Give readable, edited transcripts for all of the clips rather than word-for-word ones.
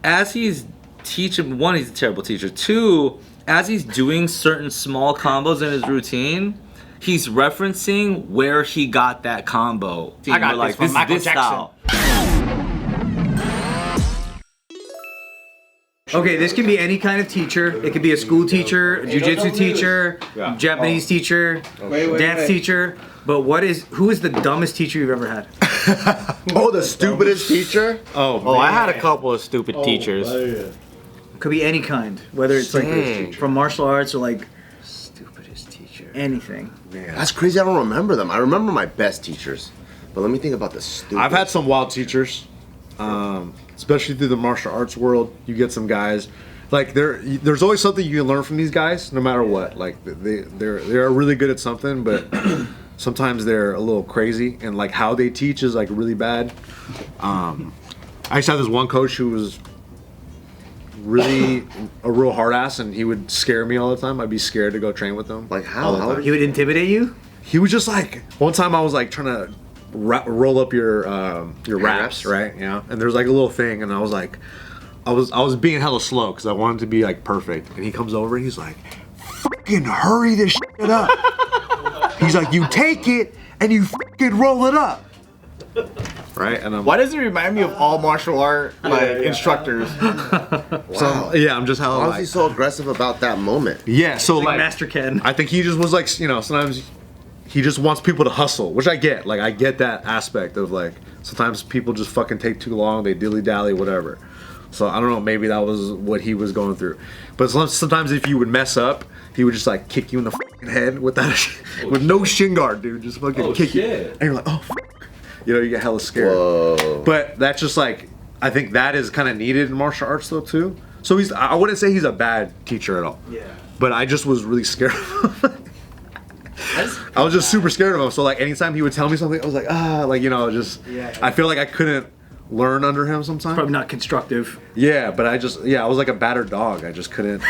as he's teaching, one, he's a terrible teacher. Two, as he's doing certain small combos in his routine, he's referencing where he got that combo. I got like, this from Michael Jackson. Style. Okay, this can be any kind of teacher. It could be a school teacher, a jiu-jitsu teacher, Japanese teacher, dance teacher. But who is the dumbest teacher you've ever had? Oh, the stupidest teacher? Oh, I had a couple of stupid teachers. Could be any kind, whether it's like from martial arts or like Stupidest teacher. anything. Man, that's crazy. I don't remember them. I remember my best teachers. But let me think about the stupid. I've had some wild teachers. Especially through the martial arts world, you get some guys like there's always something you can learn from these guys, no matter what. Like they're really good at something, but sometimes they're a little crazy, and like how they teach is like really bad. I used to have this one coach who was really a real hard ass, and he would scare me all the time. I'd be scared to go train with him. Like how? He would intimidate you? He was just like, one time I was like trying to roll up your wraps, right? Yeah. And there's like a little thing, and I was like, I was being hella slow because I wanted to be like perfect. And he comes over and he's like, "Fucking hurry this shit up." He's like, "You take it and you fucking roll it up." Right? And I'm Why does it remind me of all martial art instructors? Wow. yeah, I'm just hella Why was he like, so aggressive about that moment? yeah. So Like like, Master Ken. I think he just was like, sometimes he just wants people to hustle, which I get. Like, I get that aspect of like, sometimes people just fucking take too long, they dilly-dally, whatever. So I don't know, maybe that was what he was going through. But sometimes if you would mess up, he would just like kick you in the fucking head with no shin guard, dude. Just fucking kick you. And you're like, oh, you get hella scared. Whoa. But that's just like, I think that is kind of needed in martial arts though too. So I wouldn't say he's a bad teacher at all. Yeah. But I just was really scared of him. I was just super scared of him. So like anytime he would tell me something, I was like, I feel like I couldn't learn under him sometimes. Probably not constructive. Yeah, but I was like a battered dog. I just couldn't.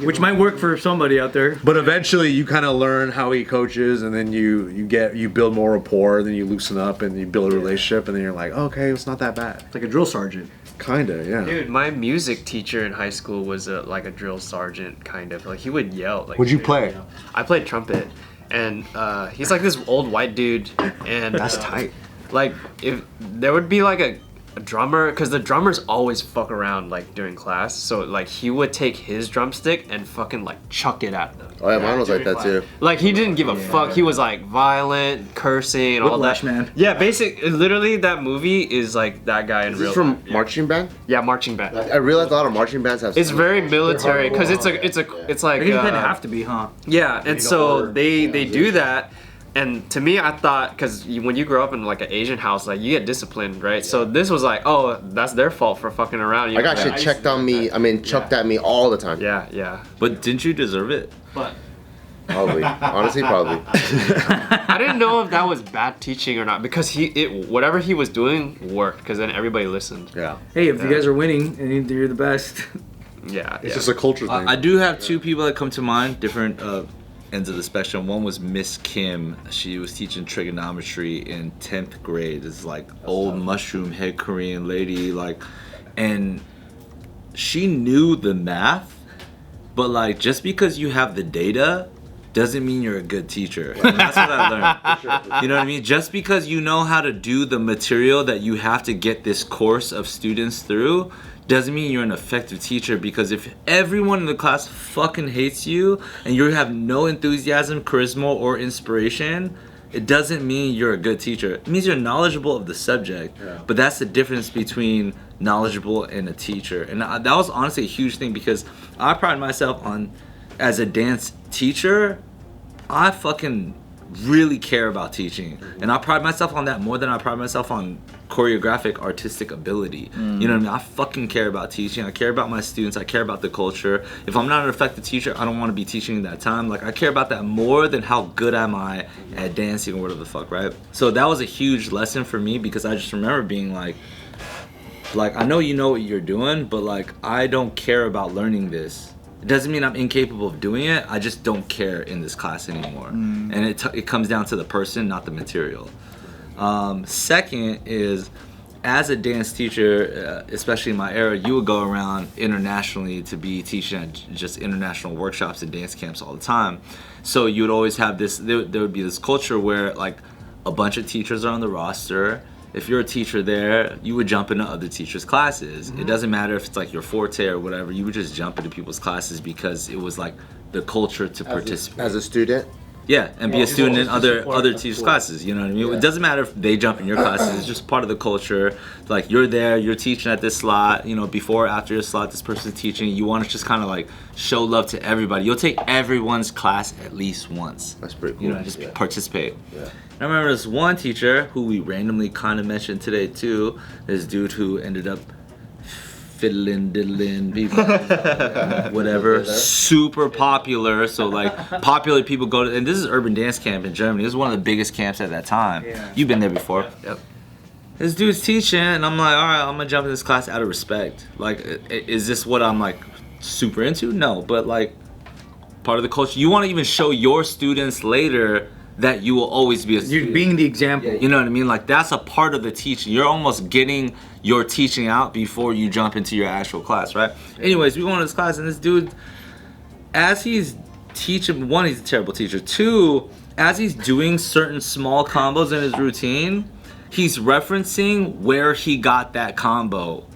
Which might work for somebody out there. But eventually you kind of learn how he coaches, and then you build more rapport, then you loosen up and you build a relationship, and then you're like, okay, it's not that bad. It's like a drill sergeant. Kinda, yeah. Dude, my music teacher in high school was like a drill sergeant, kind of. Like, he would yell. Like, What'd you play? I played trumpet, and he's like this old white dude, and That's tight. like, if there would be like a drummer, because the drummers always fuck around like during class, so like he would take his drumstick and fucking like chuck it at them. Oh yeah, mine was like that too. Like, he didn't give a fuck. He was like violent, cursing, and all Whiplash, that. man. Yeah, literally that movie is like that guy in Is real this from life. marching band? Yeah, marching band. I realized a lot of marching bands have. It's very military because it's like You kind of have to be, huh? yeah, and so they do that. And to me, I thought, because when you grow up in like an Asian house, like, you get disciplined, right? So this was like, oh, that's their fault for fucking around. I got shit checked on me. I mean, chucked at me all the time. Yeah. But didn't you deserve it? But Probably. Honestly, probably. I didn't know if that was bad teaching or not, because whatever he was doing worked, because then everybody listened. Yeah. Hey, if you guys are winning and you're the best. Yeah. It's just a culture thing. I do have two people that come to mind, different ends of the spectrum. One was Miss Kim. She was teaching trigonometry in 10th grade. This like old mushroom head Korean lady, like, and she knew the math, but like, just because you have the data doesn't mean you're a good teacher. And that's what I learned. You know what I mean? Just because you know how to do the material that you have to get this course of students through doesn't mean you're an effective teacher, because if everyone in the class fucking hates you and you have no enthusiasm, charisma, or inspiration, it doesn't mean you're a good teacher. It means you're knowledgeable of the subject, but that's the difference between knowledgeable and a teacher. And that was honestly a huge thing, because I pride myself on, as a dance teacher, I fucking really care about teaching, and I pride myself on that more than I pride myself on choreographic artistic ability. You know what I mean? I fucking care about teaching. I care about my students. I care about the culture. If I'm not an effective teacher, I don't want to be teaching that time. Like, I care about that more than how good am I at dancing or whatever the fuck, right? So that was a huge lesson for me, because I just remember being like, I know you know what you're doing, but like, I don't care about learning this. It doesn't mean I'm incapable of doing it. I just don't care in this class anymore. And it comes down to the person, not the material. Second is, as a dance teacher, especially in my era, you would go around internationally to be teaching at just international workshops and dance camps all the time. So you would always have this, there would be this culture where like a bunch of teachers are on the roster. If you're a teacher there, you would jump into other teachers' classes. It doesn't matter if it's like your forte or whatever, you would just jump into people's classes because it was like the culture to participate. As a student? Yeah, and be a student in other teachers' classes. You know what I mean? It doesn't matter if they jump in your classes. It's just part of the culture. Like you're there, you're teaching at this slot. You know, before or after your slot, this person's teaching. You want to just kind of like show love to everybody. You'll take everyone's class at least once. That's pretty cool. You know, just participate. Yeah. I remember this one teacher who we randomly kind of mentioned today too. This dude who ended up diddling, whatever, super popular. So like popular people go to, and this is urban dance camp in Germany. This is one of the biggest camps at that time. Yeah. You've been there before. Yep. This dude's teaching, and I'm like, all right, I'm gonna jump in this class out of respect. Like, is this what I'm like super into? No, but like part of the culture. You want to even show your students later that you will always be a student. You're being the example. You know what I mean? Like that's a part of the teaching. You're almost getting your teaching out before you jump into your actual class, right? Anyways, we go into this class and this dude, as he's teaching, one, he's a terrible teacher. Two, as he's doing certain small combos in his routine, he's referencing where he got that combo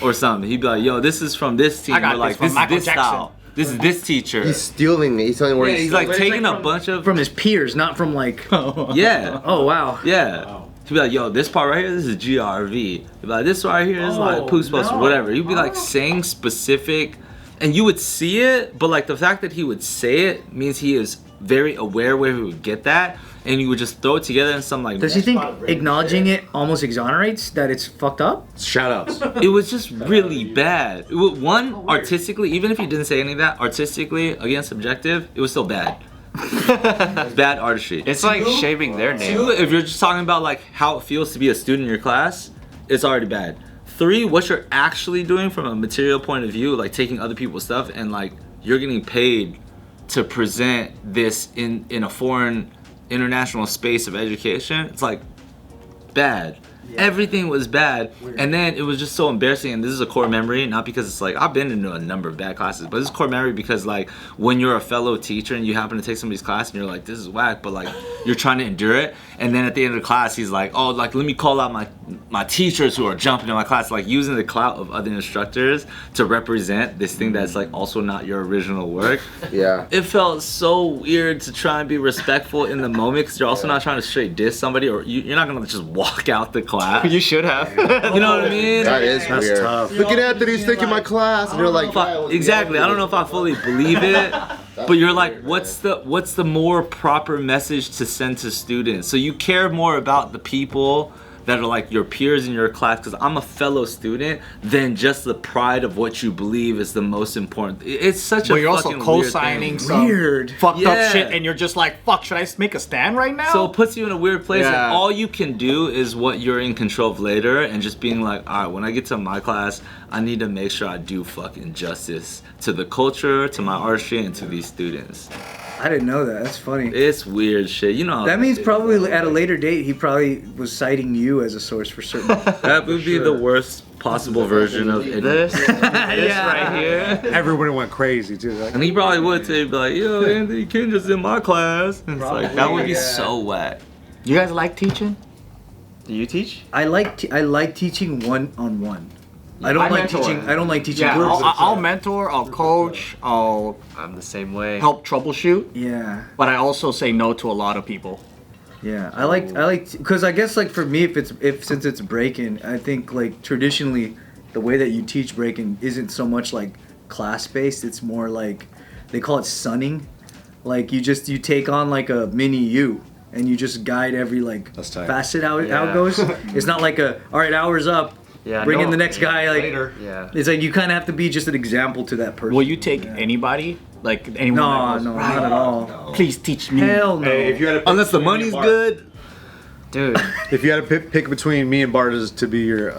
or something. He'd be like, yo, this is from this team. I got We're like, this from this is this Michael style. This is this teacher. He's stealing it. He's telling where He's like taking a bunch of from his peers, not from like. Yeah. Oh wow. Yeah. Wow. He'd be like, yo, this part right here, this is GRV. He'd be like, this right here is like Poos Post or whatever. He'd be like saying specific, and you would see it, but like the fact that he would say it means he is very aware where he would get that, and you would just throw it together in some like. Does he think acknowledging it almost exonerates that it's fucked up? Shout outs. It was just really bad. One, artistically, even if he didn't say any of that, artistically, again, subjective, it was still bad. Bad artistry. It's like shaving their name. Two, if you're just talking about like how it feels to be a student in your class, it's already bad. Three, what you're actually doing from a material point of view, like taking other people's stuff and like you're getting paid to present this in a foreign international space of education, it's like bad. Yeah. Everything was bad. Weird. And then it was just so embarrassing, and this is a core memory, not because it's like I've been into a number of bad classes, but this is a core memory because like when you're a fellow teacher and you happen to take somebody's class and you're like, this is whack, but like you're trying to endure it, and then at the end of the class he's like, oh, like let me call out my teachers who are jumping in my class, like using the clout of other instructors to represent this thing that's like also not your original work. Yeah. It felt so weird to try and be respectful in the moment because you're also not trying to straight diss somebody, or you're not gonna just walk out the class. You should have. You know what I mean? That is weird. Tough. Look at Anthony's taking my class, and you're like, exactly. I don't know if I fully believe it, but you're like, what's the more proper message to send to students? So you care more about the people that are like your peers in your class, because I'm a fellow student, than just the pride of what you believe is the most important. It's such a you're fucking also co-signing some weird fucked up shit, and you're just like, fuck, should I make a stand right now? So it puts you in a weird place, and Yeah. all you can do is what you're in control of later, and just being like, all right, when I get to my class, I need to make sure I do fucking justice to the culture, to my artistry, and to these students. I didn't know that. That's funny. It's weird shit. You know how That means is. probably at a later date he probably was citing you as a source for certain. That would be the worst possible version of it. This right here. Everybody went crazy too. Like, And he probably would say, be like, yo, Anthony Kendra's in my class. And it's like, that would be so whack. You guys like teaching? Do you teach? I like teaching one-on-one. I don't I like mentor. teaching. I don't like teaching Yeah, groups. I'll mentor, I'll coach, I'll I'm the same way. help troubleshoot, Yeah, but I also say no to a lot of people. yeah. I like because I guess like for me, since it's breaking, I think like traditionally, the way that you teach breaking isn't so much like class based. It's more like they call it sunning. Like you take on like a mini you. And you just guide every like That's tight. facet how it Yeah. goes. It's not like all right, hour's up. Yeah, Bring in no. the next guy. Like Yeah. it's like you kind of have to be just an example to that person. Will you take anybody? Like anyone? No, that goes, no, "Right, not at all. Please teach me. Hell no. hey, if you had to pick Unless the between me money's and Bart- good. Dude. If you had to pick between me and Bart as to be your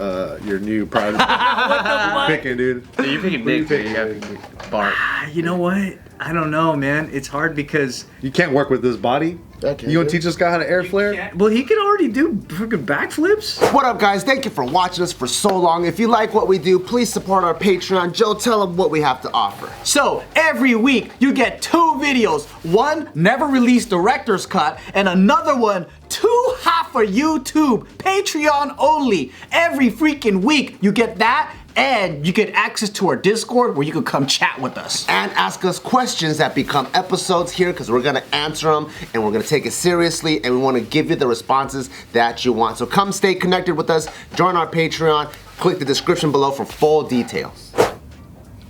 new private, what the fuck? Picking, dude. So you're picking Nick, so you gotta pick Bart. You know what? I don't know, man. It's hard because You can't work with this body. Okay, You gonna yeah. teach this guy how to air flare? well, he can already do freaking backflips. What up, guys? Thank you for watching us for so long. If you like what we do, please support our Patreon. Joe, tell them what we have to offer. So every week you get 2 videos. One never released director's cut, and another one 2 half for YouTube, Patreon only. Every freaking week you get that, and you get access to our Discord where you can come chat with us. And ask us questions that become episodes here because we're gonna answer them and we're gonna take it seriously and we wanna give you the responses that you want. So come stay connected with us, join our Patreon, click the description below for full details.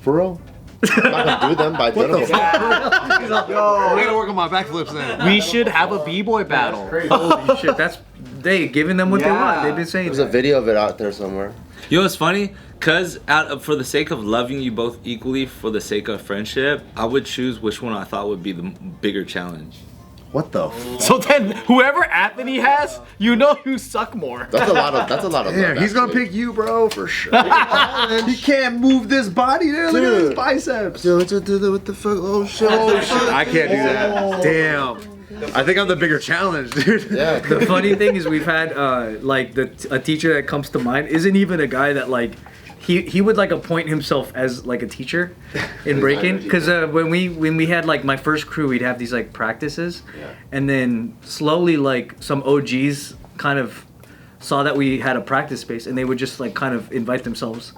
For real? I'm not gonna do them by identical. I gotta work on my backflips then. We should have a b-boy battle. Holy shit, that's they giving them what they want. Yeah. They've been saying There's a that. video of it out there somewhere. You know what's funny? Cause for the sake of loving you both equally, for the sake of friendship, I would choose which one I thought would be the bigger challenge. What the? F- So then whoever Anthony has, you know you suck more. That's a lot of Yeah, love, he's gonna actually. pick you, bro, for sure. He can't move this body there. Look at his Dude. biceps. Dude, what the fuck? Oh shit. I can't do that. Damn. I think I'm the bigger challenge, dude. Yeah. The funny thing is we've had like a teacher that comes to mind isn't even a guy that like he would like appoint himself as like a teacher in breaking because when we had like my first crew we'd have these like practices and then slowly like some OGs kind of saw that we had a practice space and they would just like kind of invite themselves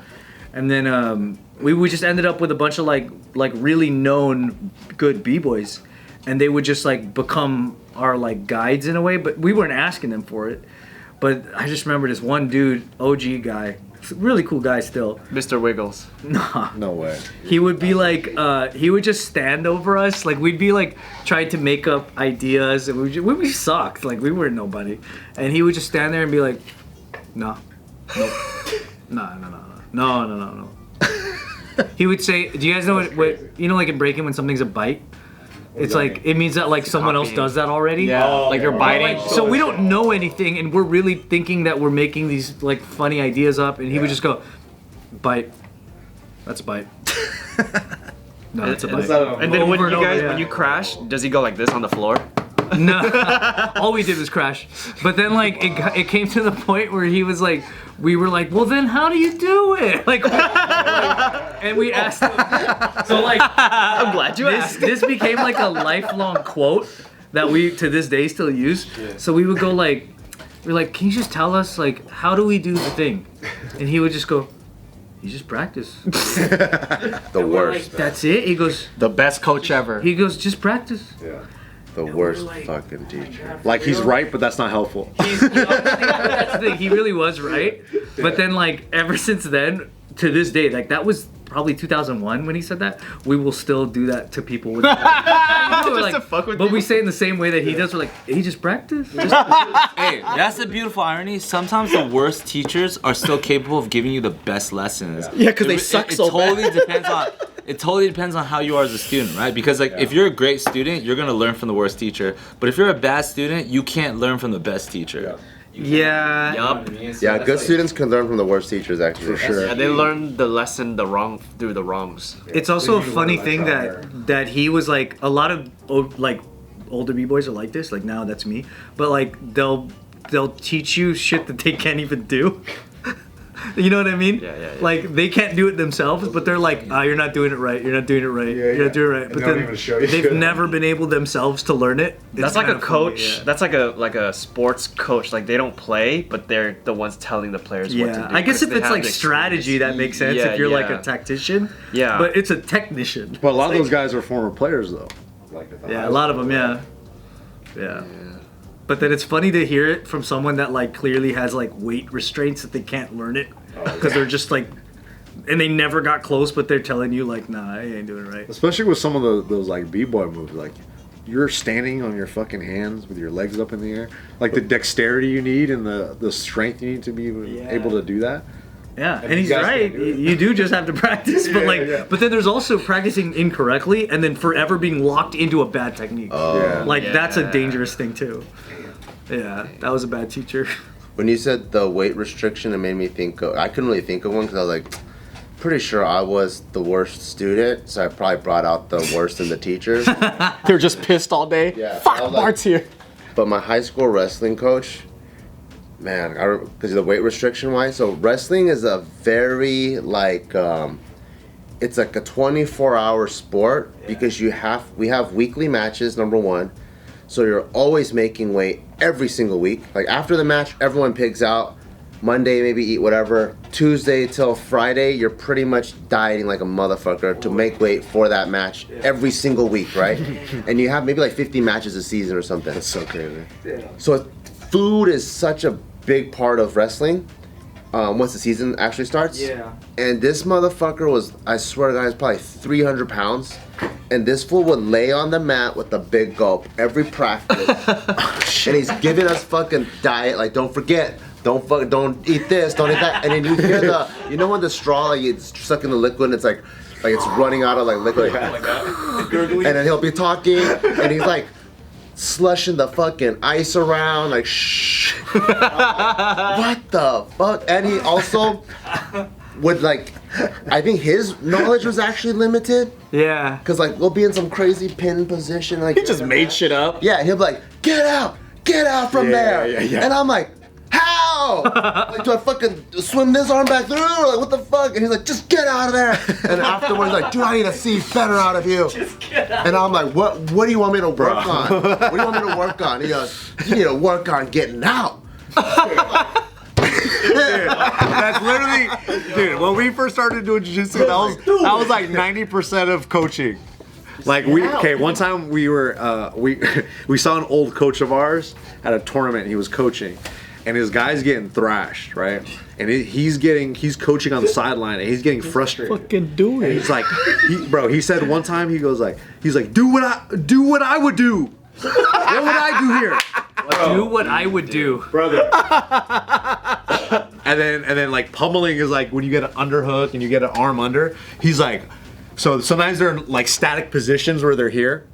and then we just ended up with a bunch of like really known good b-boys and they would just like become our like guides in a way but we weren't asking them for it. But I just remember this one dude, OG guy, really cool guy still. Mr. Wiggles. No way. He would be like, he would just stand over us. Like we'd be like trying to make up ideas, and we sucked. Like we were nobody, and he would just stand there and be like, no, nope, no. He would say, "Do you guys know what you know? Like in breaking, when something's a bite, it's like it means that like someone else does that already. Yeah, like you're biting. So we don't know anything, and we're really thinking that we're making these like funny ideas up, and he would just go, "Bite. That's a bite. No, that's a bite." And then when Over and you guys over, yeah. when you crash, does he go like this on the floor? No, all we did was crash. But then like it came to the point where he was like, we were like, well then how do you do it? Like, and we asked him. So like, I'm glad you asked. this became like a lifelong quote that we to this day still use. So we would go like, we're like, can you just tell us like how do we do the thing? And he would just go, you just practice. The worst. That's it. He goes, The best coach ever. he goes, just practice. The worst fucking teacher. Like he's right, but that's not helpful. That's the thing. He really was right. But then, like, ever since then, to this day, like, that was probably 2001 when he said that. We will still do that to people. With Just to fuck with but you. we say in the same way that he does. We're like, he just practiced. Hey, that's the beautiful irony. Sometimes the worst teachers are still capable of giving you the best lessons. Yeah, 'cause they It- suck it so totally depends on. It totally depends on how you are as a student, right? Because like if you're a great student, you're gonna learn from the worst teacher. But if you're a bad student, you can't learn from the best teacher. Yeah. Yup. Yeah, good students can learn from the worst teachers, actually. For sure. Yeah, they learn the lesson through the wrongs. It's also a funny thing that he was like a lot of older b-boys are like this. Like now that's me. But like they'll teach you shit that they can't even do. You know what I mean? Yeah. Like they can't do it themselves, but they're like, you're not doing it right. You're not doing it right. You're not doing it right. But they don't then even show you. they've never been able themselves to learn it. It's That's like a kinda coach. funny, yeah. That's like a sports coach. Like they don't play, but they're the ones telling the players what to Yeah, do. I guess 'cause if they it's have like the strategy, experience. that makes sense. Yeah, if you're like yeah. a tactician. Yeah. But it's a technician. But a lot of those guys are former players, though. Yeah, a lot of them. Yeah. But then it's funny to hear it from someone that like clearly has like weight restraints that they can't learn it because they're just like, and they never got close, but they're telling you like, nah, I ain't doing it right. Especially with some of those like b-boy moves, like you're standing on your fucking hands with your legs up in the air, like the dexterity you need and the strength you need to be able to do that. Yeah, and you he's guys right. can't do it. You do just have to practice, but like, but then there's also practicing incorrectly and then forever being locked into a bad technique. Yeah. Like that's a Yeah. dangerous thing too. Yeah, that was a bad teacher. When you said the weight restriction, it made me think I couldn't really think of one because I was like, pretty sure I was the worst student, so I probably brought out the worst in the teachers. They're just pissed all day. Yeah, Fuck, I was Bart's here. But my high school wrestling coach, man, because of the weight restriction wise. So wrestling is a very like, it's like a 24-hour sport because we have weekly matches, number one. So you're always making weight every single week. Like after the match, everyone pigs out. Monday, maybe eat whatever. Tuesday till Friday, you're pretty much dieting like a motherfucker to make weight for that match every single week, right? And you have maybe like 50 matches a season or something. That's so crazy. So food is such a big part of wrestling once the season actually starts. Yeah. And this motherfucker was, I swear to God, he's probably 300 pounds. And this fool would lay on the mat with a big gulp every practice. And he's giving us fucking diet, like don't forget. Don't eat this, don't eat that. And then you hear you know when the straw, like it's sucking the liquid and it's like it's running out of like liquid. Like and then he'll be talking and he's like slushing the fucking ice around, like shh. What the fuck? And he also would like, I think his knowledge was actually limited. Yeah. Cause like we'll be in some crazy pin position, like He just made shit up. Yeah, he'll be like, get out from there. Yeah. And I'm like, how? Like, do I fucking swim this arm back through? Like, what the fuck? And he's like, just get out of there. And afterwards, like, dude, I need to see better out of you. Just get out. And I'm like, what do you want me to work on? What do you want me to work on? He goes, you need to work on getting out. Dude, that's literally, dude, when we first started doing jiu-jitsu, that was like 90% of coaching. Like one time we were, we saw an old coach of ours at a tournament, he was coaching. And his guy's getting thrashed, right? And he's coaching on the sideline, and he's getting frustrated. Fucking do it. And he's like, he said one time, he's like, do what I would do. What would I do here? Do what I would do, Brother. and then like pummeling is like when you get an underhook and you get an arm under. He's like, so sometimes they're in like static positions where they're here,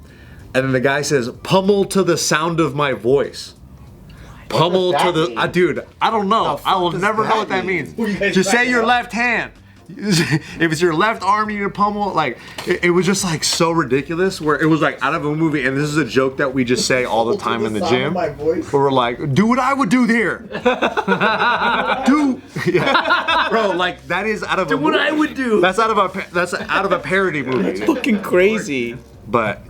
and then the guy says, pummel to the sound of my voice. Pummel to the dude. I don't know. I will never know what that means. Just say your left hand. If it's your left arm, you need to pummel. Like it was just like so ridiculous. Where it was like out of a movie, and this is a joke that we just say all the time in the gym. Where we're like, do what I would do there. Bro. Like that is out of a movie. What I would do. That's out of a parody movie. That's fucking crazy. But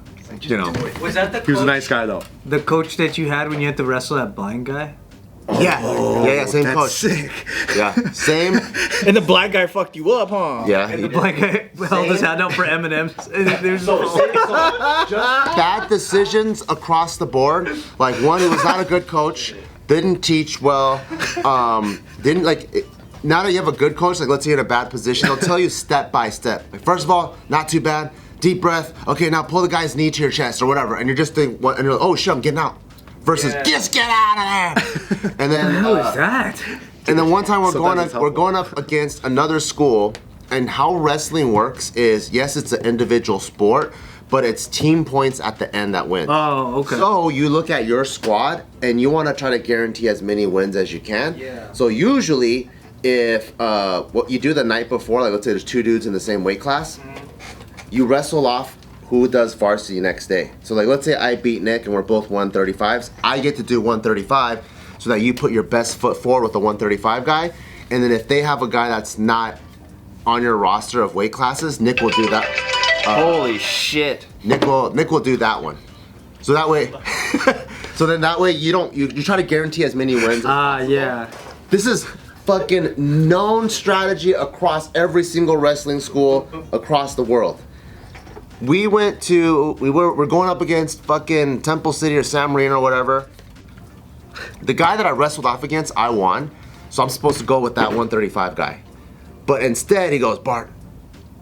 you know, Was that the he was a nice guy though. The coach that you had when you had to wrestle that blind guy? Yeah, same That's coach. sick. Yeah, same. And the black guy fucked you up, huh? Yeah. And the blind guy held his hand out for M&M's. There's Bad decisions across the board. Like one, he was not a good coach. Didn't teach well. Didn't like. Now that you have a good coach, like let's say you're in a bad position, they'll tell you step by step. Like first of all, not too bad. Deep breath. Okay, now pull the guy's knee to your chest or whatever, and you're just thinking, and you're like, oh shit, I'm getting out. Versus just get out of there. And then What the hell is that? And then one time we're Sometimes it's going up against another school, and how wrestling works is yes, it's an individual sport, but it's team points at the end that win. Oh, okay. So you look at your squad and you want to try to guarantee as many wins as you can. Yeah. So usually, if what you do the night before, like let's say there's two dudes in the same weight class, you wrestle off who does varsity next day. So like let's say I beat Nick and we're both 135s, I get to do 135 so that you put your best foot forward with the 135 guy, and then if they have a guy that's not on your roster of weight classes, Nick will do that. Holy shit. Nick will do that one. So that way, so then that way you try to guarantee as many wins. Yeah. This is fucking known strategy across every single wrestling school across the world. We're going up against fucking Temple City or San Marino or whatever. The guy that I wrestled off against, I won. So I'm supposed to go with that 135 guy. But instead he goes, Bart,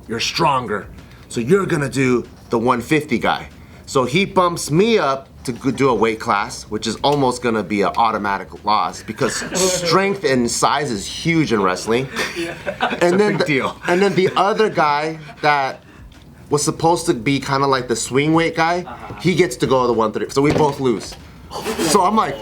you're stronger. So you're gonna do the 150 guy. So he bumps me up to do a weight class, which is almost gonna be an automatic loss because strength and size is huge in wrestling. And then big deal. And then the other guy that was supposed to be kind of like the swing weight guy, he gets to go to the 130. So we both lose. So I'm like,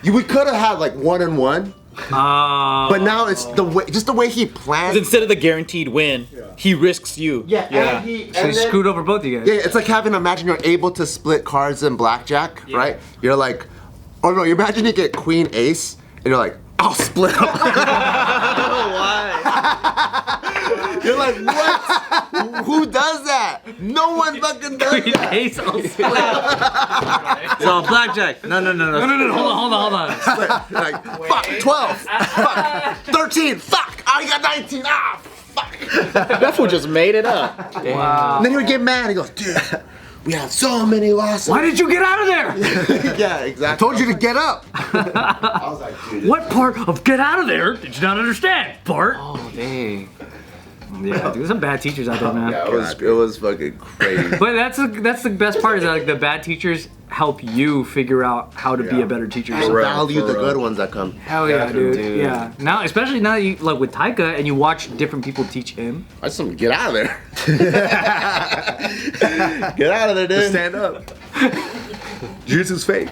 we could have had like 1-1, But now it's the way, just the way he planned. Instead of the guaranteed win, he risks you. Yeah, Yeah. and he So he screwed over both of you guys. Yeah, it's like imagine you're able to split cards in blackjack, right? You're like, oh no, you imagine you get queen ace, and you're like, I'll split them. You're like, what? Who does that? No one fucking does that. Ace, I'll split. So blackjack. No. No, hold on. You're like, fuck, 12, fuck, 13, fuck, I got 19, fuck. That fool just made it up. Wow. And then he would get mad, he goes, dude, we have so many losses. Why did you get out of there? Yeah, exactly. I told you to get up. I was like, dude. What part of get out of there did you not understand, Bart? Oh dang. Yeah, dude, there's some bad teachers out there, man. Yeah, it was fucking crazy. But that's the best part is that like the bad teachers help you figure out how to be a better teacher. And yourself. value the good ones that come. Hell yeah, dude. dude. Yeah. Now, especially now that you like with Taika and you watch different people teach him. I just want to get out of there. Get out of there, dude. Stand up. Jiu-jitsu's fake.